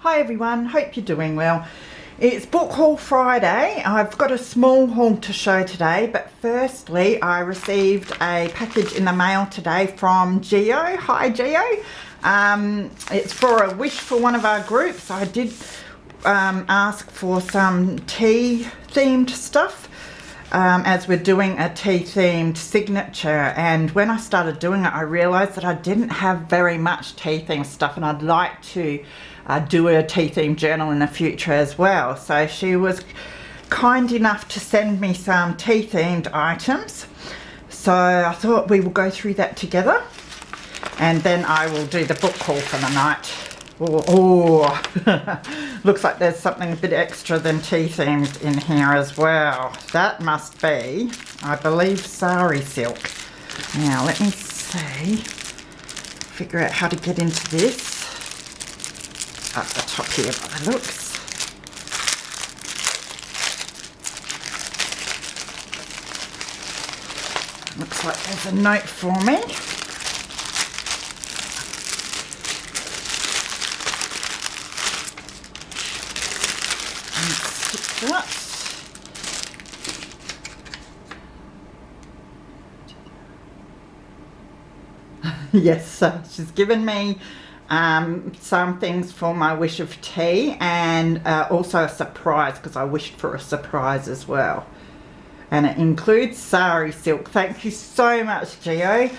Hi everyone, hope you're doing well. It's Book Haul Friday. I've got a small haul to show today, but firstly I received a package in the mail today from Geo. Hi Geo. It's for a wish for one of our groups. I did ask for some tea themed stuff as we're doing a tea themed signature, and when I started doing it I realized that I didn't have very much tea themed stuff, and I'd like to do a tea themed journal in the future as well. So she was kind enough to send me some tea themed items, so I thought we will go through that together and then I will do the book haul for the night. Oh, looks like there's something a bit extra than tea themed in here as well. That must be, I believe, sari silk. Now let me see, figure out how to get into this. Up the top here by the looks. Looks like there's a note for me. That. Yes, she's given me some things for my wish of tea, and also a surprise, because I wished for a surprise as well. And it includes sari silk. Thank you so much, Geo.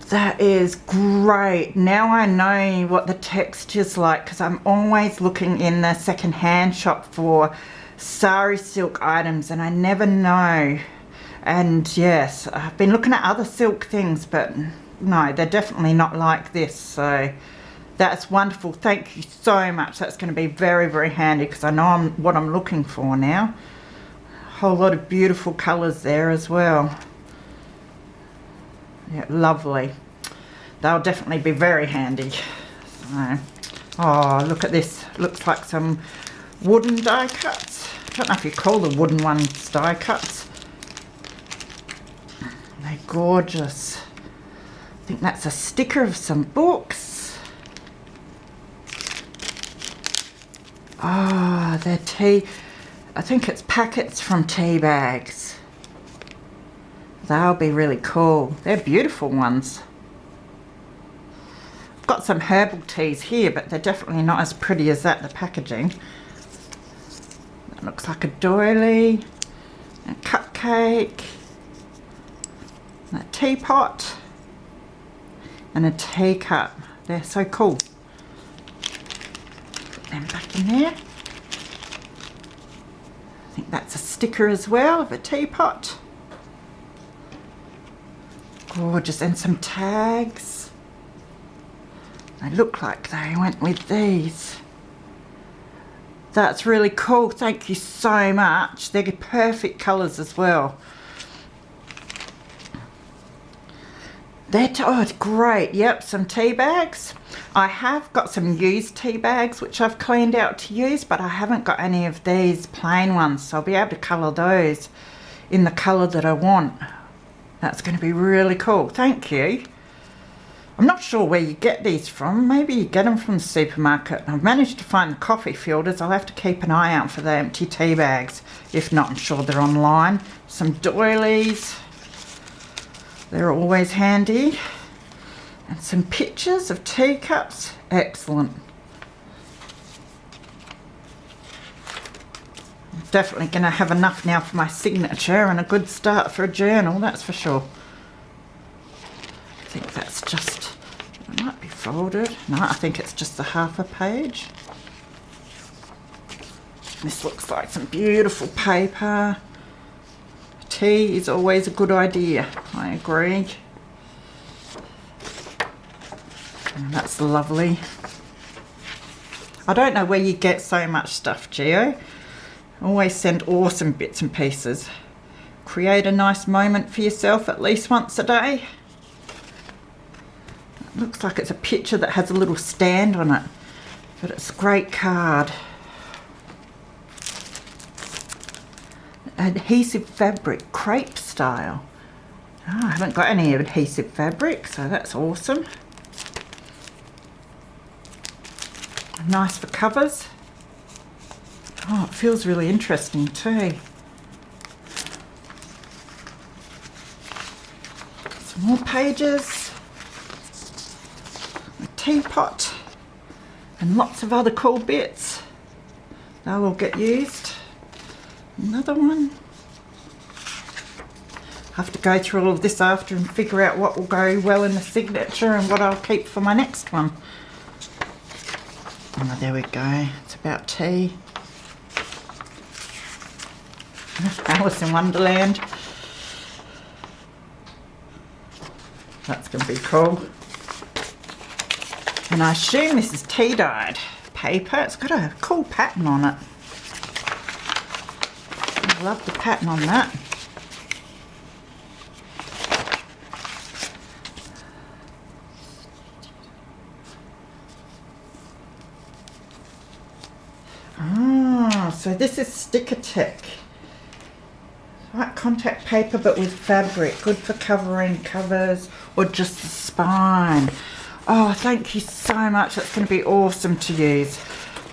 That is great. Now I know what the texture's like, because I'm always looking in the second-hand shop for sari silk items and I never know. And yes, I've been looking at other silk things, but no, they're definitely not like this. So that's wonderful. Thank you so much. That's going to be very, very handy, because I know what I'm looking for now. A whole lot of beautiful colours there as well. Yeah, lovely. They'll definitely be very handy. So, oh, look at this. Looks like some wooden die cuts. I don't know if you call the wooden ones die cuts. They're gorgeous. I think that's a sticker of some books. Ah, they're tea. I think it's packets from tea bags. They'll be really cool. They're beautiful ones. I've got some herbal teas here, but they're definitely not as pretty as that, the packaging. That looks like a doily, a cupcake, a teapot, and a teacup. They're so cool. Put them back in there. I think that's a sticker as well of a teapot. Gorgeous, and some tags. They look like they went with these. That's really cool. Thank you so much. They're perfect colours as well. Oh, it's great. Yep, some tea bags. I have got some used tea bags which I've cleaned out to use, but I haven't got any of these plain ones, so I'll be able to colour those in the colour that I want. That's going to be really cool. Thank you. I'm not sure where you get these from. Maybe you get them from the supermarket. I've managed to find the coffee filters. I'll have to keep an eye out for the empty tea bags. If not, I'm sure they're online. Some doilies. They're always handy. And some pictures of teacups. Excellent. Definitely going to have enough now for my signature, and a good start for a journal, that's for sure. I think that's just, it might be folded. No, I think it's just a half a page. This looks like some beautiful paper. Tea is always a good idea, I agree. And that's lovely. I don't know where you get so much stuff, Geo. Always send awesome bits and pieces. Create a nice moment for yourself at least once a day. It looks like it's a picture that has a little stand on it, but it's a great card. Adhesive fabric, crepe style. Oh, I haven't got any adhesive fabric, so that's awesome. nice for covers. Oh, it feels really interesting too. Some more pages. A teapot. And lots of other cool bits. They'll all get used. Another one. I have to go through all of this after and figure out what will go well in the signature and what I'll keep for my next one. Oh, there we go. It's about tea. Alice in Wonderland. That's going to be cool. And I assume this is tea-dyed paper. It's got a cool pattern on it. I love the pattern on that. Ah, so this is Sticker Tech. Like contact paper but with fabric. Good for covering covers or just the spine. Oh, thank you so much. That's going to be awesome to use.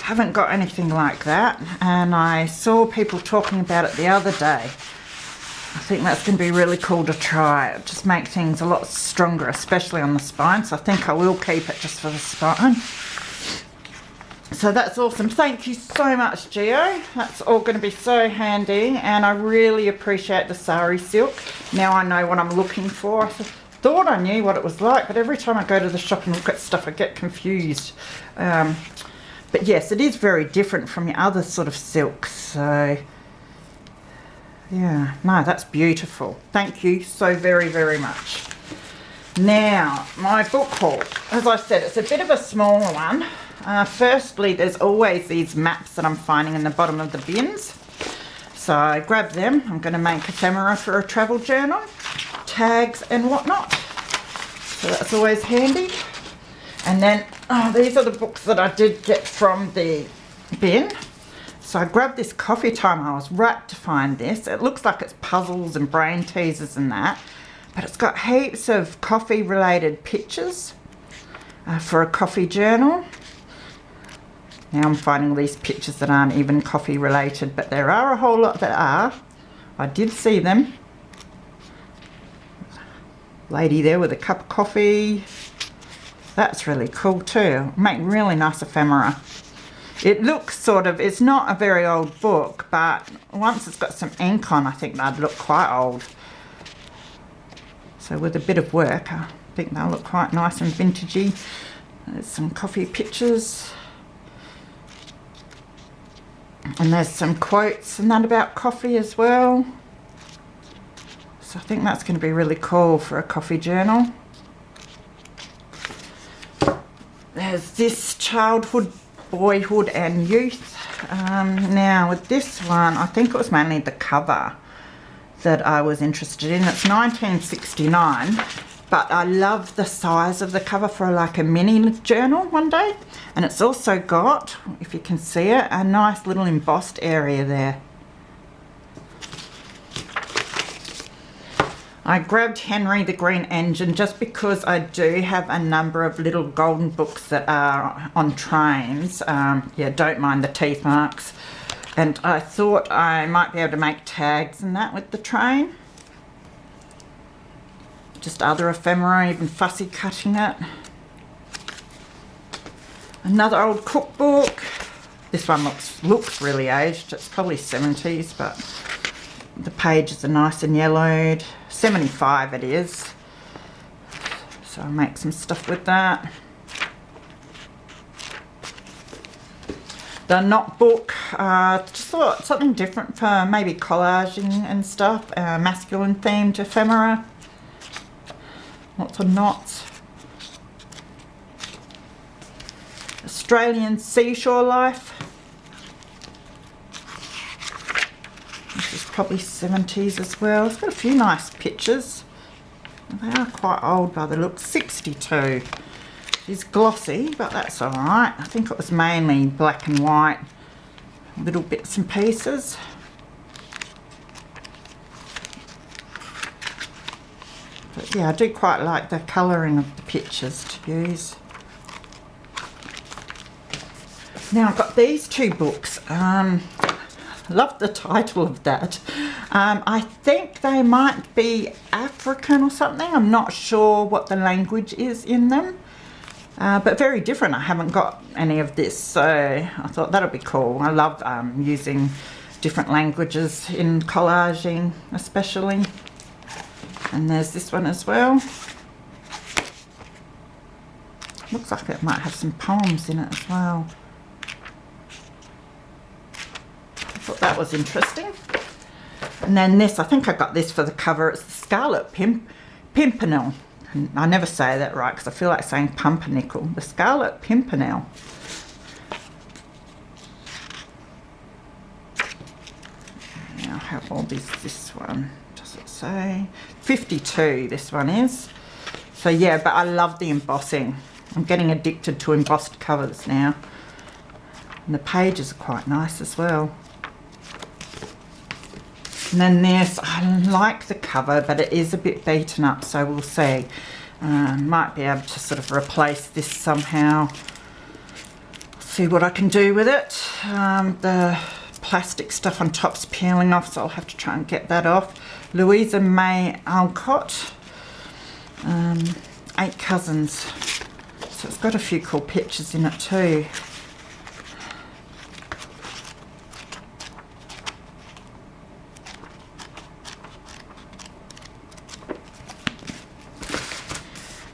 Haven't got anything like that, and I saw people talking about it the other day. I think that's going to be really cool to try. It just makes things a lot stronger, especially on the spine, so I think I will keep it just for the spine. So that's awesome. Thank you so much, Geo. That's all going to be so handy, and I really appreciate the sari silk. Now I know what I'm looking for. I thought I knew what it was like, but every time I go to the shop and look at stuff I get confused. But yes, it is very different from your other sort of silks. So yeah, no, that's beautiful. Thank you so very, very much. Now, my book haul. As I said, it's a bit of a smaller one. Firstly, there's always these maps that I'm finding in the bottom of the bins. So I grabbed them. I'm going to make ephemera for a travel journal, tags and whatnot. So that's always handy. And then, these are the books that I did get from the bin. So I grabbed this Coffee Time. I was rapt to find this. It looks like it's puzzles and brain teasers and that. But it's got heaps of coffee related pictures for a coffee journal. Now I'm finding these pictures that aren't even coffee related, but there are a whole lot that are. I did see them. Lady there with a cup of coffee. That's really cool too. Make really nice ephemera. It looks sort of, it's not a very old book, but once it's got some ink on, I think they'd look quite old. So with a bit of work, I think they'll look quite nice and vintagey. There's some coffee pictures. And there's some quotes and that about coffee as well. So I think that's going to be really cool for a coffee journal. There's this childhood, boyhood and youth. Now with this one, I think it was mainly the cover that I was interested in. It's 1969, but I love the size of the cover for like a mini journal one day. And it's also got, if you can see it, a nice little embossed area there. I grabbed Henry the Green Engine just because I do have a number of little golden books that are on trains. Yeah, don't mind the teeth marks. And I thought I might be able to make tags and that with the train. Just other ephemera, even fussy cutting it. Another old cookbook. This one looks really aged. It's probably 70s, but the pages are nice and yellowed. 75 it is. So I'll make some stuff with that. The Knot book, just thought something different for maybe collaging and stuff. Masculine themed ephemera. Lots of knots. Australian Seashore Life. This is probably 70s as well. It's got a few nice pictures. They are quite old by the look. 62. It's glossy, but that's alright. I think it was mainly black and white. Little bits and pieces. But yeah, I do quite like the colouring of the pictures to use. Now I've got these two books. Love the title of that. I think they might be African or something. I'm not sure what the language is in them. But very different. I haven't got any of this, so I thought that'll be cool. I love using different languages in collaging especially. And there's this one as well. Looks like it might have some poems in it as well. I thought that was interesting. And then this, I think I got this for the cover. It's the Scarlet Pimpernel. I never say that right because I feel like saying pumpernickel. The Scarlet Pimpernel. Now how old is this one? Does it say? 52 this one is. So yeah, but I love the embossing. I'm getting addicted to embossed covers now. And the pages are quite nice as well. And then this, I like the cover, but it is a bit beaten up, so we'll see. Might be able to sort of replace this somehow. See what I can do with it. The plastic stuff on top's peeling off, so I'll have to try and get that off. Louisa May Alcott, 8 Cousins. So it's got a few cool pictures in it too.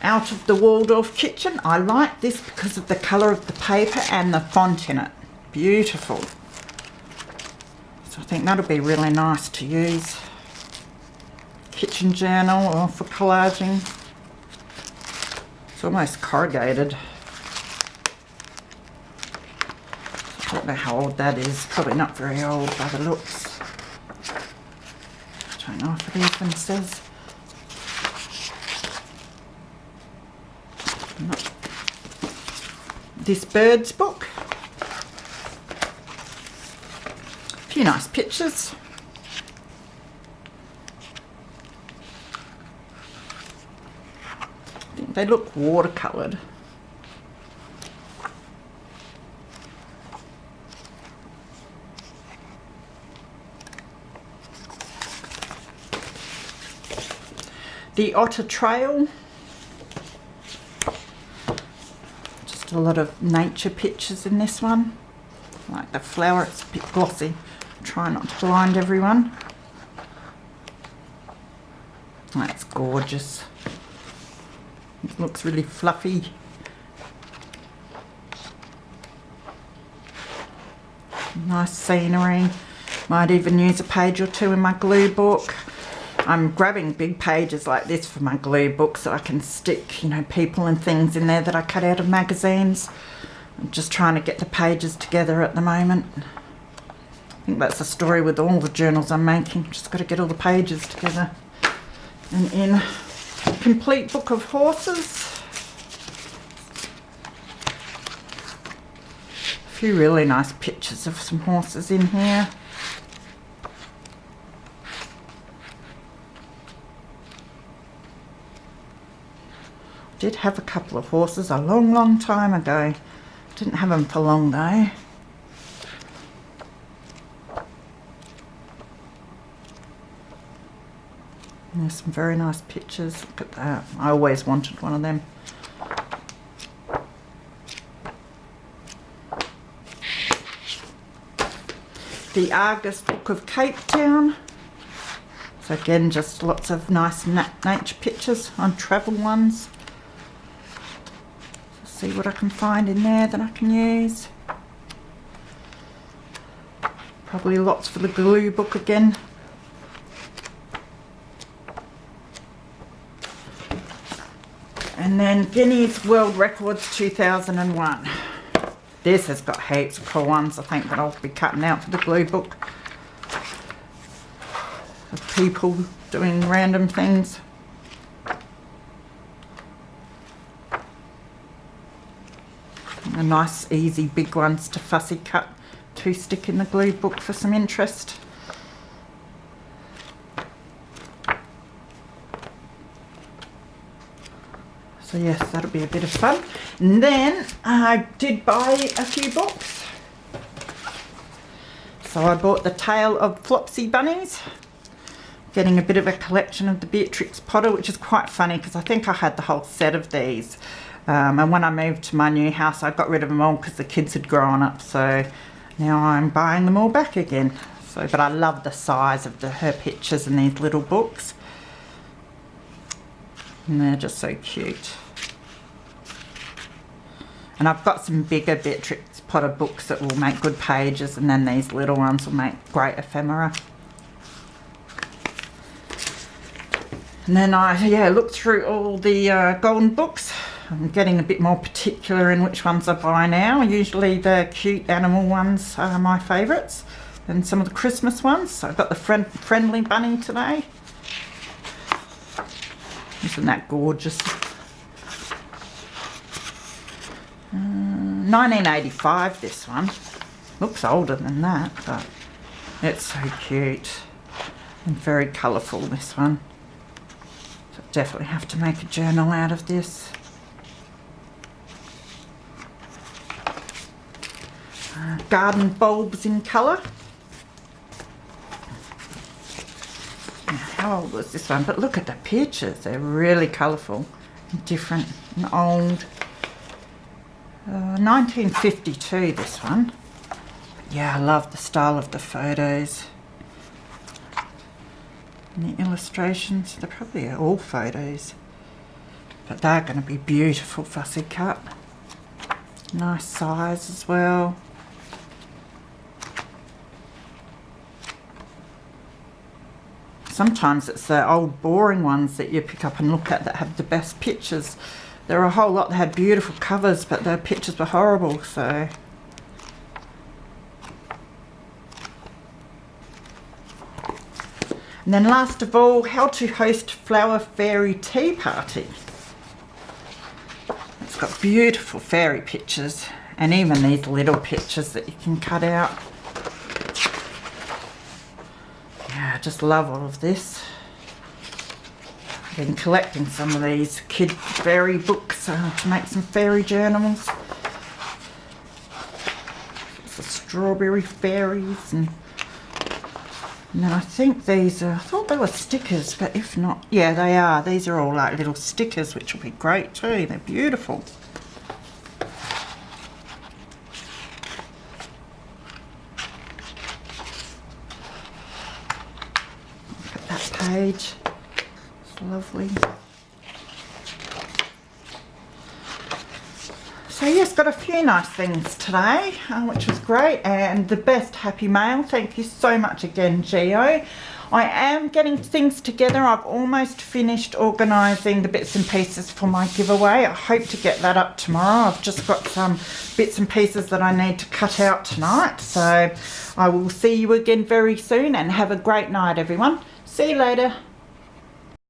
Out of the Waldorf Kitchen. I like this because of the colour of the paper and the font in it. Beautiful. So I think that'll be really nice to use. Kitchen journal or for collaging. It's almost corrugated. I don't know how old that is. Probably not very old by the looks. I don't know if it even says. This Birds book. A few nice pictures. I think they look watercoloured. The Otter Trail. A lot of nature pictures in this one. Like the flower, it's a bit glossy. Try not to blind everyone. That's gorgeous. It looks really fluffy. Nice scenery. Might even use a page or two in my glue book. I'm grabbing big pages like this for my glue book so I can stick, you know, people and things in there that I cut out of magazines. I'm just trying to get the pages together at the moment. I think that's the story with all the journals I'm making. Just got to get all the pages together. And in Complete Book of Horses. A few really nice pictures of some horses in here. Did have a couple of horses a long time ago. Didn't have them for long though. And there's some very nice pictures. Look at that. I always wanted one of them. The Argus Book of Cape Town. So again, just lots of nice nature pictures on travel ones. See what I can find in there that I can use. Probably lots for the glue book again. And then Guinness World Records 2001. This has got heaps of cool ones I think that I'll be cutting out for the glue book. Of people doing random things. The nice easy big ones to fussy cut to stick in the glue book for some interest. So yes, that'll be a bit of fun. And then I did buy a few books. So I bought The Tale of Flopsy Bunnies. Getting a bit of a collection of the Beatrix Potter, which is quite funny because I think I had the whole set of these. And when I moved to my new house, I got rid of them all because the kids had grown up. So now I'm buying them all back again. So, but I love the size of her pictures in these little books. And they're just so cute. And I've got some bigger Beatrix Potter books that will make good pages, and then these little ones will make great ephemera. And then I looked through all the golden books. I'm getting a bit more particular in which ones I buy now. Usually the cute animal ones are my favourites, and some of the Christmas ones. So I've got the Friendly Bunny today. Isn't that gorgeous? 1985, this one. Looks older than that, but it's so cute. And very colourful, this one. So definitely have to make a journal out of this. Garden bulbs in colour. How old was this one? But look at the pictures. They're really colourful and different and old. 1952, this one. Yeah, I love the style of the photos. And the illustrations, they're probably all photos. But they're going to be beautiful fussy cut. Nice size as well. Sometimes it's the old boring ones that you pick up and look at that have the best pictures. There are a whole lot that had beautiful covers, but their pictures were horrible, so. And then last of all, How to Host Flower Fairy Tea Party. It's got beautiful fairy pictures, and even these little pictures that you can cut out. Yeah, I just love all of this. I've been collecting some of these kid fairy books to make some fairy journals. It's the strawberry fairies, and then I think these are, I thought they were stickers, but if not, yeah, they are. These are all like little stickers, which will be great too. They're beautiful. Look at that page. Lovely. So yes, got a few nice things today, which was great, and the best happy mail. Thank you so much again, Geo. I am getting things together. I've almost finished organising the bits and pieces for my giveaway. I hope to get that up tomorrow. I've just got some bits and pieces that I need to cut out tonight. So I will see you again very soon, and have a great night, everyone. See you later.